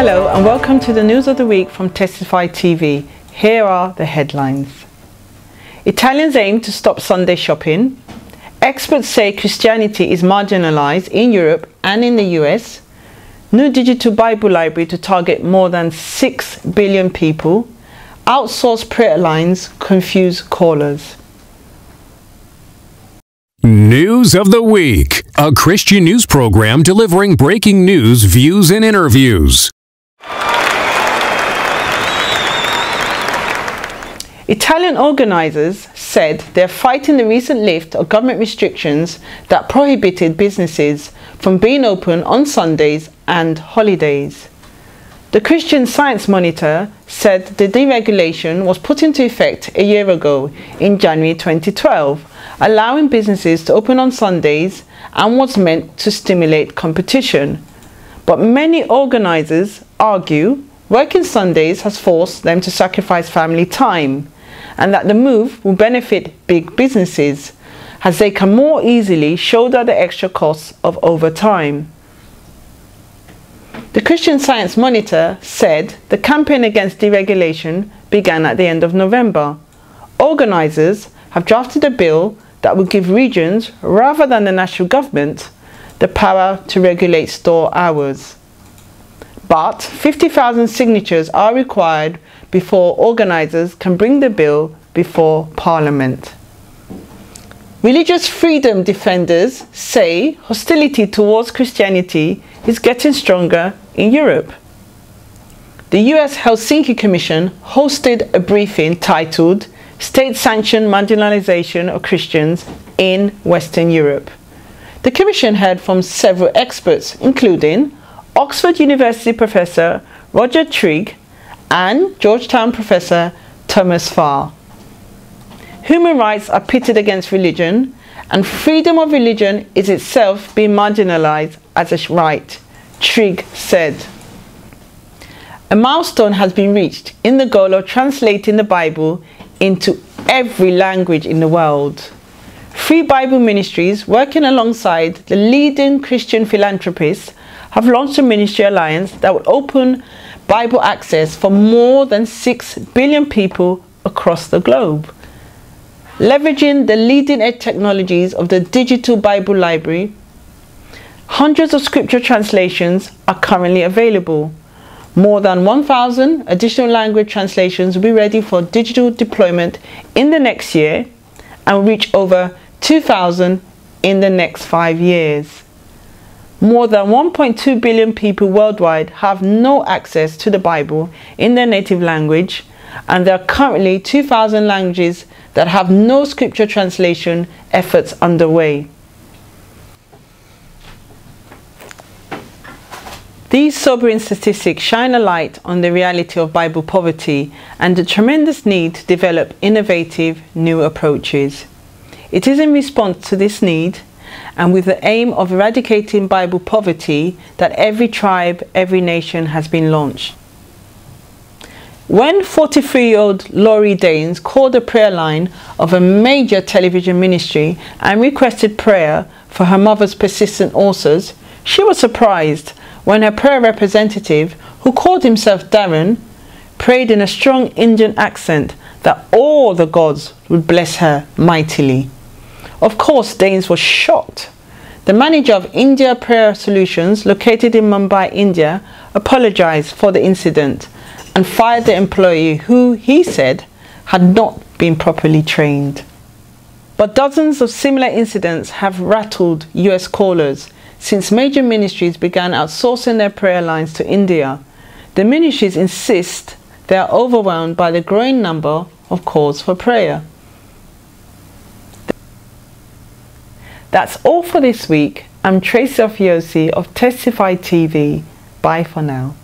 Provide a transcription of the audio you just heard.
Hello and welcome to the news of the week from Testify TV. Here are the headlines. Italians aim to stop Sunday shopping. Experts say Christianity is marginalized in Europe and in the US. New digital Bible library to target more than 6 billion people. Outsourced prayer lines confuse callers. News of the Week, a Christian news program delivering breaking news, views, and interviews. Italian organizers said they're fighting the recent lift of government restrictions that prohibited businesses from being open on Sundays and holidays. The Christian Science Monitor said the deregulation was put into effect a year ago in January 2012, allowing businesses to open on Sundays and was meant to stimulate competition. But many organizers argue working Sundays has forced them to sacrifice family time, and that the move will benefit big businesses as they can more easily shoulder the extra costs of overtime. The Christian Science Monitor said the campaign against deregulation began at the end of November. Organisers have drafted a bill that will give regions, rather than the national government, the power to regulate store hours. But 50,000 signatures are required before organisers can bring the bill before Parliament. Religious freedom defenders say hostility towards Christianity is getting stronger in Europe. The US Helsinki Commission hosted a briefing titled State-Sanctioned Marginalization of Christians in Western Europe. The Commission heard from several experts, including Oxford University Professor Roger Trigg and Georgetown Professor Thomas Farr. Human rights are pitted against religion, and freedom of religion is itself being marginalized as a right, Trigg said. A milestone has been reached in the goal of translating the Bible into every language in the world. Free Bible Ministries, working alongside the leading Christian philanthropists, have launched a ministry alliance that will open Bible access for more than 6 billion people across the globe. Leveraging the leading-edge technologies of the digital Bible library, hundreds of scripture translations are currently available. More than 1,000 additional language translations will be ready for digital deployment in the next year and will reach over 2,000 in the next 5 years. More than 1.2 billion people worldwide have no access to the Bible in their native language, and there are currently 2,000 languages that have no scripture translation efforts underway. These sobering statistics shine a light on the reality of Bible poverty and the tremendous need to develop innovative new approaches. It is in response to this need and with the aim of eradicating Bible poverty that every tribe, every nation has been launched. When 43-year-old Laurie Danes called a prayer line of a major television ministry and requested prayer for her mother's persistent ulcers, she was surprised when her prayer representative, who called himself Darren, prayed in a strong Indian accent that all the gods would bless her mightily. Of course, Danes was shocked. The manager of India Prayer Solutions, located in Mumbai, India, apologized for the incident and fired the employee who, he said, had not been properly trained. But dozens of similar incidents have rattled US callers since major ministries began outsourcing their prayer lines to India. The ministries insist they are overwhelmed by the growing number of calls for prayer. That's all for this week. I'm Tracy Ofiosi of Testify TV. Bye for now.